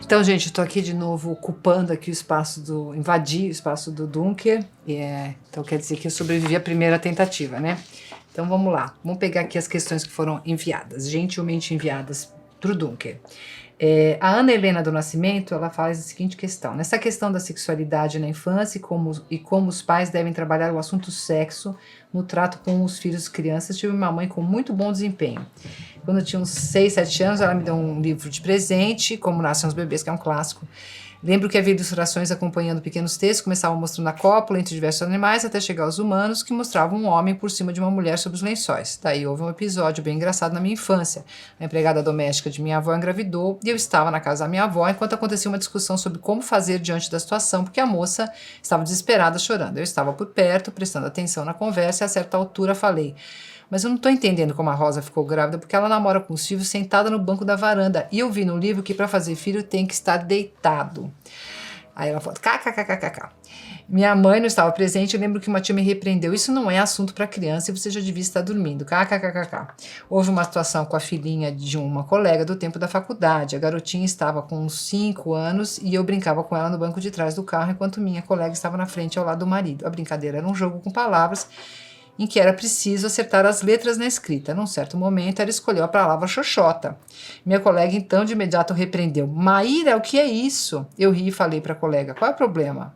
Então, gente, estou aqui de novo ocupando aqui invadi o espaço do Dunker, então quer dizer que eu sobrevivi à primeira tentativa, né? Então vamos lá, vamos pegar aqui as questões que foram enviadas, gentilmente enviadas para o Dunker. A Ana Helena do Nascimento, ela faz a seguinte questão: nessa questão da sexualidade na infância e como os pais devem trabalhar o assunto sexo no trato com os filhos e crianças, tive uma mãe com muito bom desempenho. Quando eu tinha uns 6, 7 anos, ela me deu um livro de presente, Como Nascem os Bebês, que é um clássico. Lembro que havia ilustrações acompanhando pequenos textos, começavam mostrando a cópula entre diversos animais, até chegar aos humanos, que mostravam um homem por cima de uma mulher sobre os lençóis. Daí houve um episódio bem engraçado na minha infância. A empregada doméstica de minha avó engravidou e eu estava na casa da minha avó enquanto acontecia uma discussão sobre como fazer diante da situação, porque a moça estava desesperada chorando. Eu estava por perto, prestando atenção na conversa, e a certa altura falei: mas eu não estou entendendo como a Rosa ficou grávida, porque ela namora com o Silvio sentada no banco da varanda. E eu vi no livro que para fazer filho tem que estar deitado. Aí ela falou, kkkk. Minha mãe não estava presente, eu lembro que uma tia me repreendeu. Isso não é assunto para criança e você já devia estar dormindo. Kkkk. Houve uma situação com a filhinha de uma colega do tempo da faculdade. A garotinha estava com uns 5 anos e eu brincava com ela no banco de trás do carro, enquanto minha colega estava na frente ao lado do marido. A brincadeira era um jogo com palavras em que era preciso acertar as letras na escrita. Num certo momento, ela escolheu a palavra xoxota. Minha colega, então, de imediato repreendeu. Maíra, o que é isso? Eu ri e falei para a colega, qual é o problema?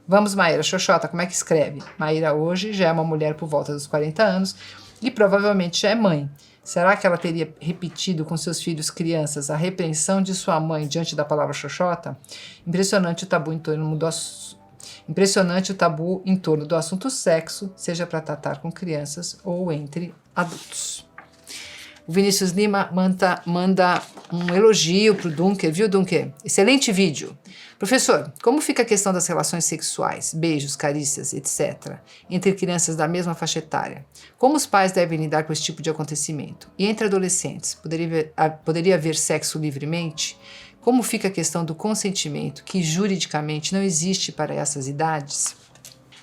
Vamos, Maíra, xoxota, como é que escreve? Maíra hoje já é uma mulher por volta dos 40 anos e provavelmente já é mãe. Será que ela teria repetido com seus filhos crianças a repreensão de sua mãe diante da palavra xoxota? Impressionante o tabu em torno do assunto sexo, seja para tratar com crianças ou entre adultos. O Vinícius Lima manda um elogio para o Dunker, viu, Dunker? Excelente vídeo. Professor, como fica a questão das relações sexuais, beijos, carícias, etc., entre crianças da mesma faixa etária? Como os pais devem lidar com esse tipo de acontecimento? E entre adolescentes, poderia haver sexo livremente? Como fica a questão do consentimento, que juridicamente não existe para essas idades?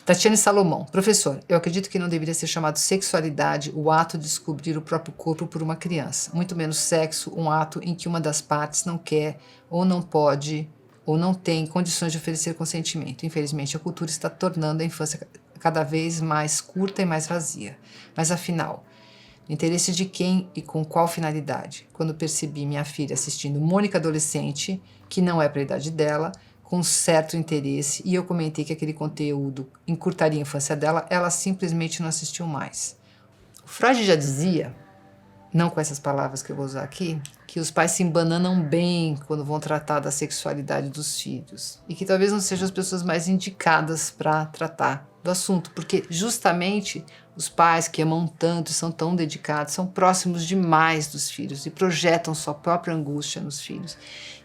Tatiane Salomão. Professor, eu acredito que não deveria ser chamado sexualidade o ato de descobrir o próprio corpo por uma criança. Muito menos sexo, um ato em que uma das partes não quer, ou não pode, ou não tem condições de oferecer consentimento. Infelizmente, a cultura está tornando a infância cada vez mais curta e mais vazia. Mas afinal, no interesse de quem e com qual finalidade? Quando percebi minha filha assistindo Mônica adolescente, que não é para a idade dela, com certo interesse, e eu comentei que aquele conteúdo encurtaria a infância dela, ela simplesmente não assistiu mais. O Freud já dizia, não com essas palavras que eu vou usar aqui, que os pais se embananam bem quando vão tratar da sexualidade dos filhos, e que talvez não sejam as pessoas mais indicadas para tratar do assunto, porque justamente os pais que amam tanto e são tão dedicados são próximos demais dos filhos e projetam sua própria angústia nos filhos,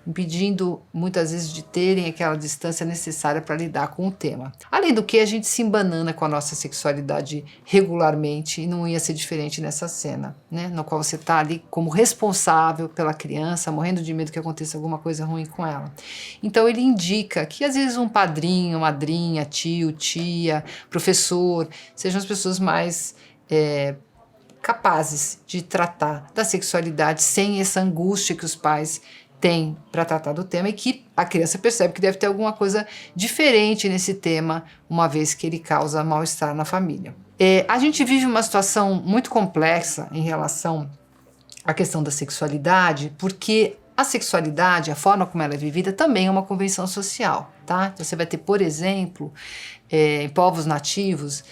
impedindo muitas vezes de terem aquela distância necessária para lidar com o tema. Além do que, a gente se embanana com a nossa sexualidade regularmente e não ia ser diferente nessa cena, né? No qual você está ali como responsável pela criança, morrendo de medo que aconteça alguma coisa ruim com ela. Então ele indica que às vezes um padrinho, madrinha, tio, tia, professor, sejam as pessoas mais capazes de tratar da sexualidade sem essa angústia que os pais têm para tratar do tema, e que a criança percebe que deve ter alguma coisa diferente nesse tema, uma vez que ele causa mal-estar na família. A gente vive uma situação muito complexa em relação à questão da sexualidade, porque a sexualidade, a forma como ela é vivida, também é uma convenção social, tá? Então você vai ter, por exemplo, em povos nativos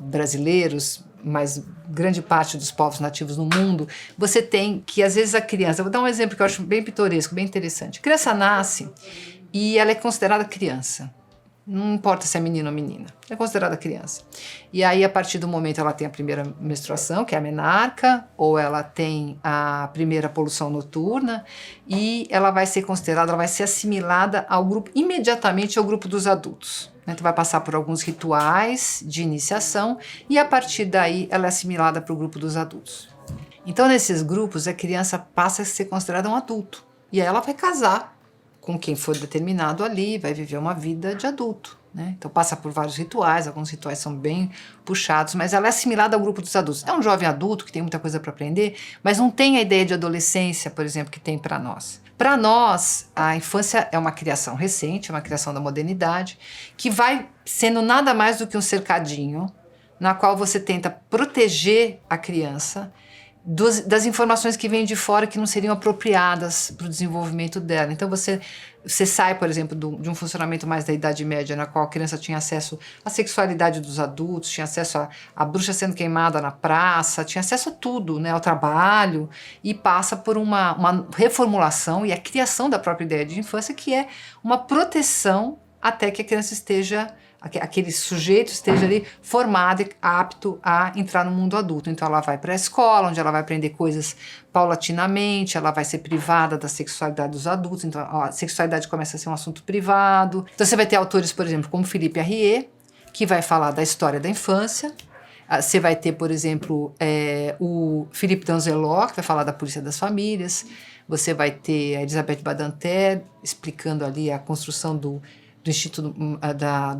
brasileiros, mas grande parte dos povos nativos no mundo, você tem que, às vezes, a criança... Vou dar um exemplo que eu acho bem pitoresco, bem interessante. A criança nasce e ela é considerada criança. Não importa se é menino ou menina, é considerada criança. E aí, a partir do momento, ela tem a primeira menstruação, que é a menarca, ou ela tem a primeira poluição noturna, e ela vai ser considerada, ela vai ser assimilada ao grupo, imediatamente ao grupo dos adultos. Então vai passar por alguns rituais de iniciação e a partir daí ela é assimilada para o grupo dos adultos. Então nesses grupos a criança passa a ser considerada um adulto e aí ela vai casar com quem for determinado ali, vai viver uma vida de adulto, né? Então passa por vários rituais, alguns rituais são bem puxados, mas ela é assimilada ao grupo dos adultos. É um jovem adulto que tem muita coisa para aprender, mas não tem a ideia de adolescência, por exemplo, que tem para nós. Para nós, a infância é uma criação recente, uma criação da modernidade, que vai sendo nada mais do que um cercadinho, na qual você tenta proteger a criança das informações que vêm de fora que não seriam apropriadas para o desenvolvimento dela. Então você sai, por exemplo, de um funcionamento mais da Idade Média, na qual a criança tinha acesso à sexualidade dos adultos, tinha acesso a bruxa sendo queimada na praça, tinha acesso a tudo, né, ao trabalho, e passa por uma reformulação e a criação da própria ideia de infância, que é uma proteção até que a criança esteja, aquele sujeito esteja ali formado e apto a entrar no mundo adulto. Então ela vai para a escola, onde ela vai aprender coisas paulatinamente, ela vai ser privada da sexualidade dos adultos, então a sexualidade começa a ser um assunto privado. Então você vai ter autores, por exemplo, como Philippe Arrier, que vai falar da história da infância. Você vai ter, por exemplo, o Philippe Danzelot, que vai falar da polícia das famílias. Você vai ter a Elisabeth Badinter explicando ali a construção do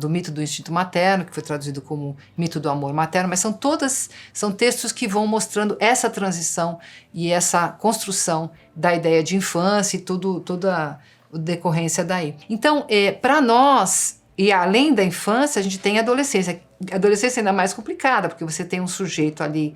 mito do instinto materno, que foi traduzido como mito do amor materno, mas são textos que vão mostrando essa transição e essa construção da ideia de infância e toda a decorrência daí. Então, para nós, e além da infância, a gente tem a adolescência. A adolescência é ainda mais complicada, porque você tem um sujeito ali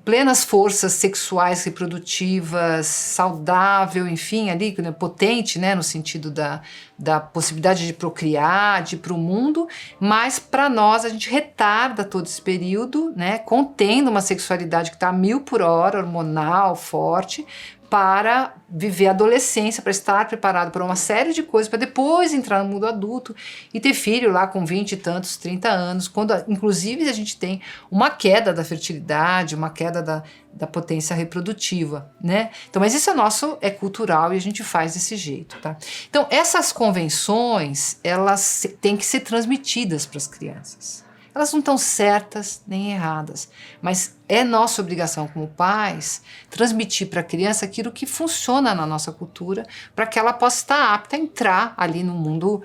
plenas forças sexuais reprodutivas, saudável, enfim, ali, né, potente, né, no sentido da possibilidade de procriar, de ir para o mundo, mas para nós a gente retarda todo esse período, né, contendo uma sexualidade que está a 1000 por hora, hormonal, forte, para viver a adolescência, para estar preparado para uma série de coisas, para depois entrar no mundo adulto e ter filho lá com 20 e tantos, 30 anos, quando inclusive a gente tem uma queda da fertilidade, uma queda da potência reprodutiva, né? Então, mas isso é cultural e a gente faz desse jeito, tá? Então, essas convenções, elas têm que ser transmitidas para as crianças. Elas não estão certas nem erradas, mas é nossa obrigação como pais transmitir para a criança aquilo que funciona na nossa cultura para que ela possa estar apta a entrar ali no mundo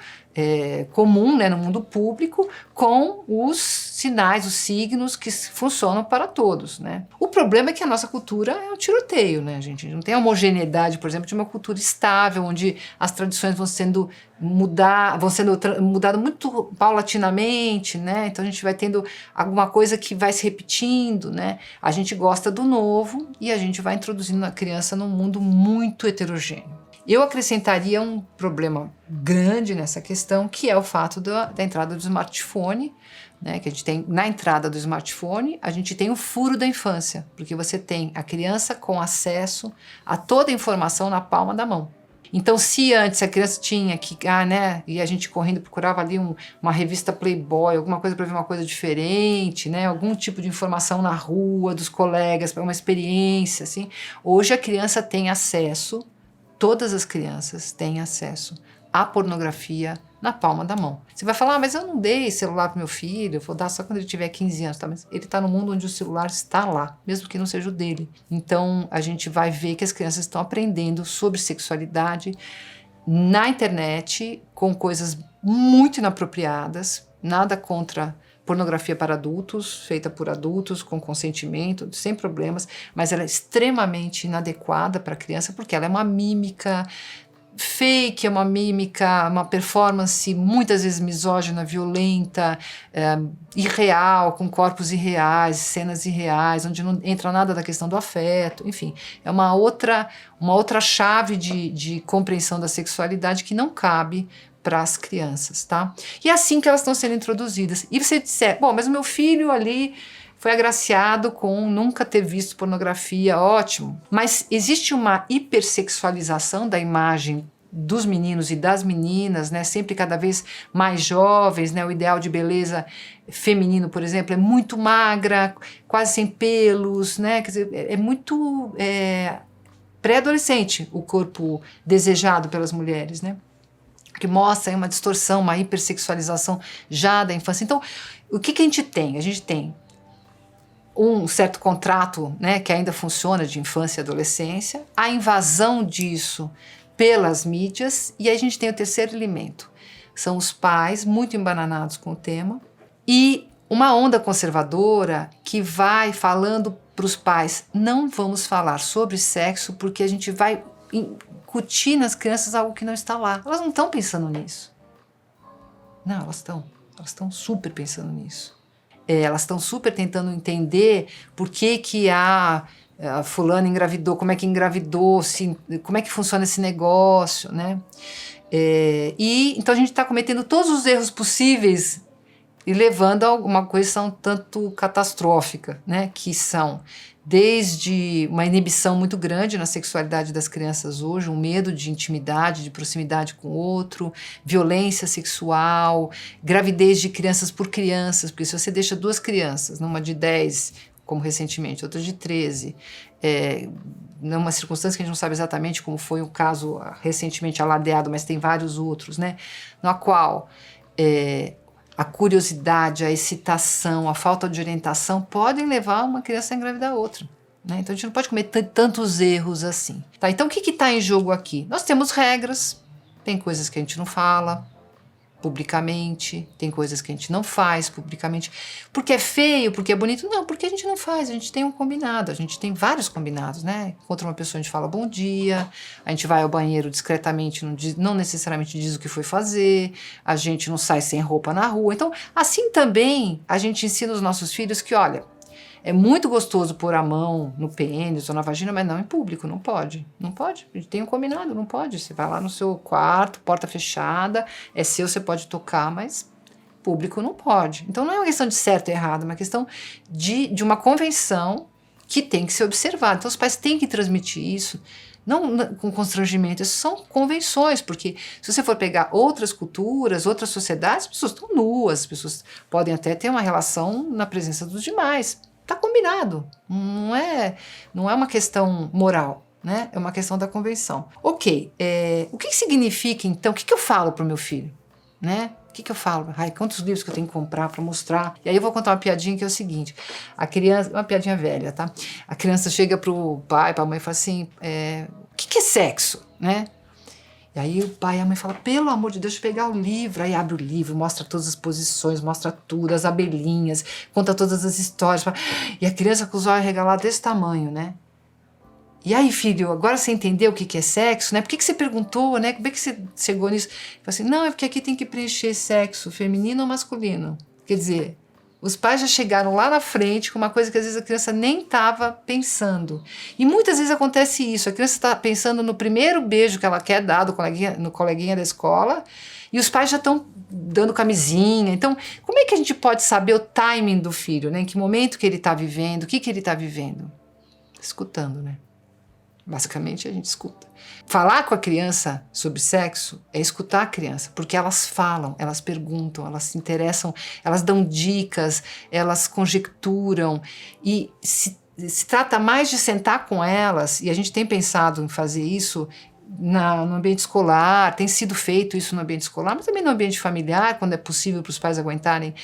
comum, né, no mundo público, com os sinais, os signos que funcionam para todos, né? O problema é que a nossa cultura é um tiroteio, né, gente? Não tem a homogeneidade, por exemplo, de uma cultura estável, onde as tradições vão sendo mudadas muito paulatinamente, né? Então a gente vai tendo alguma coisa que vai se repetindo, né? A gente gosta do novo e a gente vai introduzindo a criança num mundo muito heterogêneo. Eu acrescentaria um problema grande nessa questão, que é o fato da entrada do smartphone, né, que a gente tem na entrada do smartphone, a gente tem o furo da infância, porque você tem a criança com acesso a toda a informação na palma da mão. Então, se antes a criança tinha que, né, e a gente correndo procurava ali uma revista Playboy, alguma coisa para ver uma coisa diferente, né, algum tipo de informação na rua, dos colegas, para uma experiência, assim, hoje a criança tem acesso. Todas as crianças têm acesso à pornografia na palma da mão. Você vai falar, mas eu não dei celular para meu filho, eu vou dar só quando ele tiver 15 anos. Tá? Mas ele está no mundo onde o celular está lá, mesmo que não seja o dele. Então, a gente vai ver que as crianças estão aprendendo sobre sexualidade na internet, com coisas muito inapropriadas, nada contra pornografia para adultos, feita por adultos, com consentimento, sem problemas, mas ela é extremamente inadequada para a criança, porque ela é uma mímica fake, é uma mímica, uma performance muitas vezes misógina, violenta, irreal, com corpos irreais, cenas irreais, onde não entra nada da questão do afeto, enfim, é uma outra chave de compreensão da sexualidade que não cabe para as crianças, tá? E é assim que elas estão sendo introduzidas. E você disser, bom, mas o meu filho ali foi agraciado com nunca ter visto pornografia, ótimo. Mas existe uma hipersexualização da imagem dos meninos e das meninas, né? Sempre cada vez mais jovens, né? O ideal de beleza feminino, por exemplo, é muito magra, quase sem pelos, né? Quer dizer, é muito pré-adolescente o corpo desejado pelas mulheres, né? Que mostra aí uma distorção, uma hipersexualização já da infância. Então, o que a gente tem? A gente tem um certo contrato, né, que ainda funciona de infância e adolescência, a invasão disso pelas mídias, e aí a gente tem o terceiro elemento. São os pais muito embananados com o tema e uma onda conservadora que vai falando para os pais, não vamos falar sobre sexo porque a gente vai incutir nas crianças algo que não está lá. Elas não estão pensando nisso. Não, elas estão super pensando nisso. Elas estão super tentando entender por que a fulana engravidou, como é que engravidou, como é que funciona esse negócio, né? Então a gente está cometendo todos os erros possíveis e levando a uma coisa um tanto catastrófica, né? Que são desde uma inibição muito grande na sexualidade das crianças hoje, um medo de intimidade, de proximidade com o outro, violência sexual, gravidez de crianças por crianças, porque se você deixa 2 crianças, uma de 10, como recentemente, outra de 13, numa circunstância que a gente não sabe exatamente como foi o caso recentemente alardeado, mas tem vários outros, né? Na qual a curiosidade, a excitação, a falta de orientação podem levar uma criança a engravidar outra. Né? Então a gente não pode cometer tantos erros assim. Tá, então o que está em jogo aqui? Nós temos regras, tem coisas que a gente não fala publicamente, tem coisas que a gente não faz publicamente. Porque é feio, porque é bonito? Não, porque a gente não faz, a gente tem um combinado, a gente tem vários combinados, né? Encontra uma pessoa, a gente fala bom dia, a gente vai ao banheiro discretamente, não necessariamente diz o que foi fazer, a gente não sai sem roupa na rua. Então, assim também a gente ensina os nossos filhos que, olha, é muito gostoso pôr a mão no pênis ou na vagina, mas não em público, não pode. Não pode, a gente tem um combinado, não pode. Você vai lá no seu quarto, porta fechada, é seu, você pode tocar, mas público não pode. Então não é uma questão de certo e errado, é uma questão de uma convenção que tem que ser observada. Então os pais têm que transmitir isso, não com constrangimento, isso são convenções, porque se você for pegar outras culturas, outras sociedades, as pessoas estão nuas, as pessoas podem até ter uma relação na presença dos demais. Está combinado, não é uma questão moral, né? É uma questão da convenção. Ok, o que significa então, o que eu falo para o meu filho? Né? O que eu falo? Ai, quantos livros que eu tenho que comprar para mostrar? E aí eu vou contar uma piadinha que é o seguinte, a criança, uma piadinha velha, tá? A criança chega pro pai, pra mãe e fala assim, o que é sexo? Né? E aí o pai e a mãe falam, pelo amor de Deus, deixa eu pegar o livro. Aí abre o livro, mostra todas as posições, mostra tudo, as abelhinhas, conta todas as histórias. E a criança com os olhos regalados desse tamanho, né? E aí, filho, agora você entendeu o que é sexo, né? Por que você perguntou, né? Como é que você chegou nisso? Fala assim, não, é porque aqui tem que preencher sexo, feminino ou masculino. Quer dizer, os pais já chegaram lá na frente com uma coisa que às vezes a criança nem estava pensando. E muitas vezes acontece isso, a criança está pensando no primeiro beijo que ela quer dar no coleguinha da escola, e os pais já estão dando camisinha. Então, como é que a gente pode saber o timing do filho, né? Em que momento que ele está vivendo, o que ele está vivendo? Escutando, né? Basicamente a gente escuta. Falar com a criança sobre sexo é escutar a criança, porque elas falam, elas perguntam, elas se interessam, elas dão dicas, elas conjecturam, e se trata mais de sentar com elas, e a gente tem pensado em fazer isso no ambiente escolar, tem sido feito isso no ambiente escolar, mas também no ambiente familiar, quando é possível para os pais aguentarem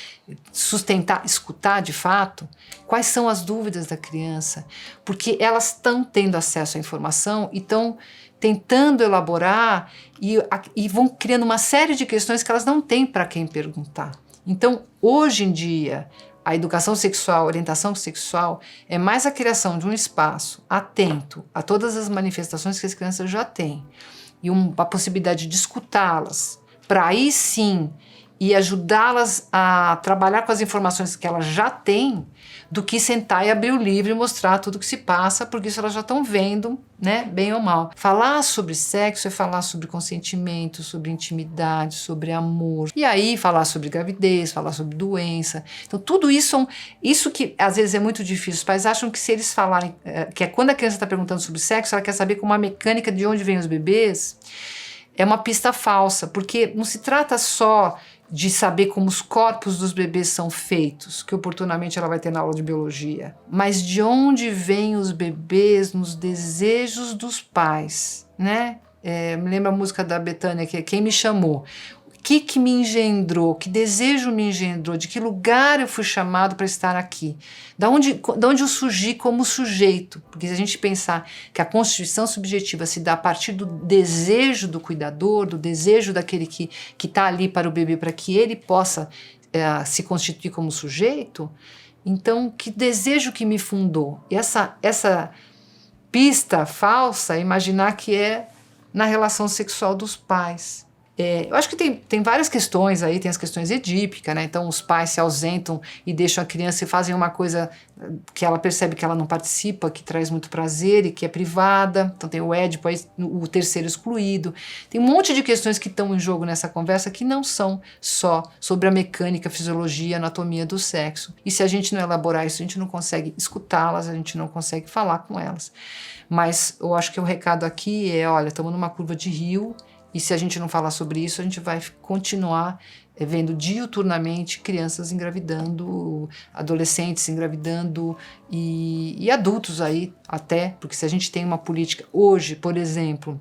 sustentar, escutar de fato, quais são as dúvidas da criança, porque elas estão tendo acesso à informação e estão tentando elaborar e vão criando uma série de questões que elas não têm para quem perguntar. Então, hoje em dia, a educação sexual, a orientação sexual é mais a criação de um espaço atento a todas as manifestações que as crianças já têm e a possibilidade de escutá-las, para aí sim e ajudá-las a trabalhar com as informações que elas já têm, do que sentar e abrir o livro e mostrar tudo que se passa, porque isso elas já estão vendo, né, bem ou mal. Falar sobre sexo é falar sobre consentimento, sobre intimidade, sobre amor. E aí falar sobre gravidez, falar sobre doença. Então tudo isso, isso que às vezes é muito difícil. Os pais acham que se eles falarem, que é quando a criança está perguntando sobre sexo, ela quer saber como a mecânica de onde vêm os bebês, é uma pista falsa, porque não se trata só de saber como os corpos dos bebês são feitos, que oportunamente ela vai ter na aula de biologia, mas de onde vêm os bebês nos desejos dos pais, né? Me lembra a música da Bethânia, que é Quem Me Chamou. O que me engendrou, que desejo me engendrou, de que lugar eu fui chamado para estar aqui, da onde eu surgi como sujeito, porque se a gente pensar que a constituição subjetiva se dá a partir do desejo do cuidador, do desejo daquele que está ali para o bebê, para que ele possa se constituir como sujeito, então que desejo que me fundou? E essa pista falsa, imaginar que é na relação sexual dos pais. Eu acho que tem várias questões aí, tem as questões edípicas, né? Então os pais se ausentam e deixam a criança e fazem uma coisa que ela percebe que ela não participa, que traz muito prazer e que é privada. Então tem o Édipo, aí, o terceiro excluído. Tem um monte de questões que estão em jogo nessa conversa que não são só sobre a mecânica, a fisiologia, a anatomia do sexo. E se a gente não elaborar isso, a gente não consegue escutá-las, a gente não consegue falar com elas. Mas eu acho que o recado aqui é, olha, estamos numa curva de rio. E se a gente não falar sobre isso, a gente vai continuar vendo diuturnamente crianças engravidando, adolescentes engravidando e adultos aí até, porque se a gente tem uma política hoje, por exemplo,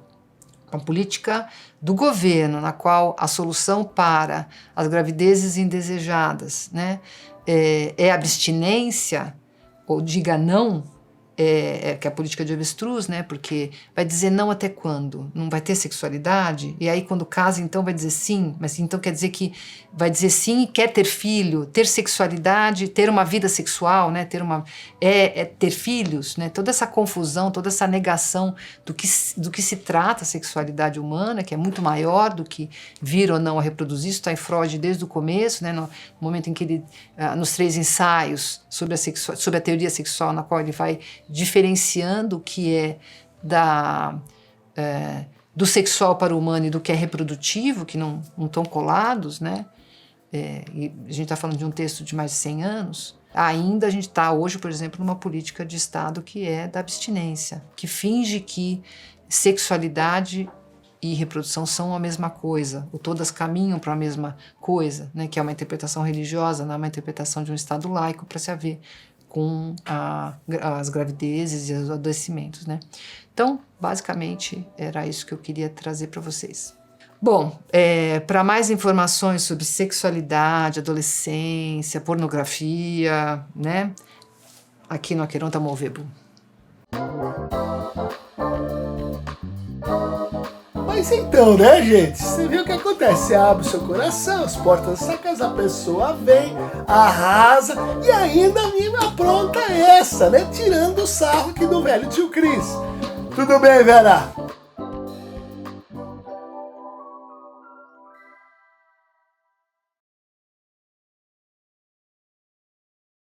uma política do governo na qual a solução para as gravidezes indesejadas, né, é abstinência, ou diga não, que é a política de avestruz, né? Porque vai dizer não até quando? Não vai ter sexualidade? E aí quando casa então vai dizer sim, mas então quer dizer que vai dizer sim e quer ter filho, ter sexualidade, ter uma vida sexual, né? Ter filhos, né? Toda essa confusão, toda essa negação do que se trata a sexualidade humana, que é muito maior do que vir ou não a reproduzir. Isso está em Freud desde o começo, né? No momento em que ele, nos 3 ensaios sobre a teoria sexual, na qual ele vai diferenciando o que é do sexual para o humano e do que é reprodutivo, que não estão colados, né? E a gente está falando de um texto de mais de 100 anos. Ainda a gente está hoje, por exemplo, numa política de Estado que é da abstinência, que finge que sexualidade e reprodução são a mesma coisa, ou todas caminham para a mesma coisa, né? Que é uma interpretação religiosa, não é uma interpretação de um Estado laico para se haver com as gravidezes e os adoecimentos, né? Então, basicamente, era isso que eu queria trazer para vocês. Bom, para mais informações sobre sexualidade, adolescência, pornografia, né? Aqui no Aqueronta Movebo. Mas então, né, gente? Você viu o que acontece? Você abre o seu coração, as portas dessa casa, a pessoa vem, arrasa e ainda me apronta essa, né? Tirando o sarro aqui do velho tio Cris. Tudo bem, Vera?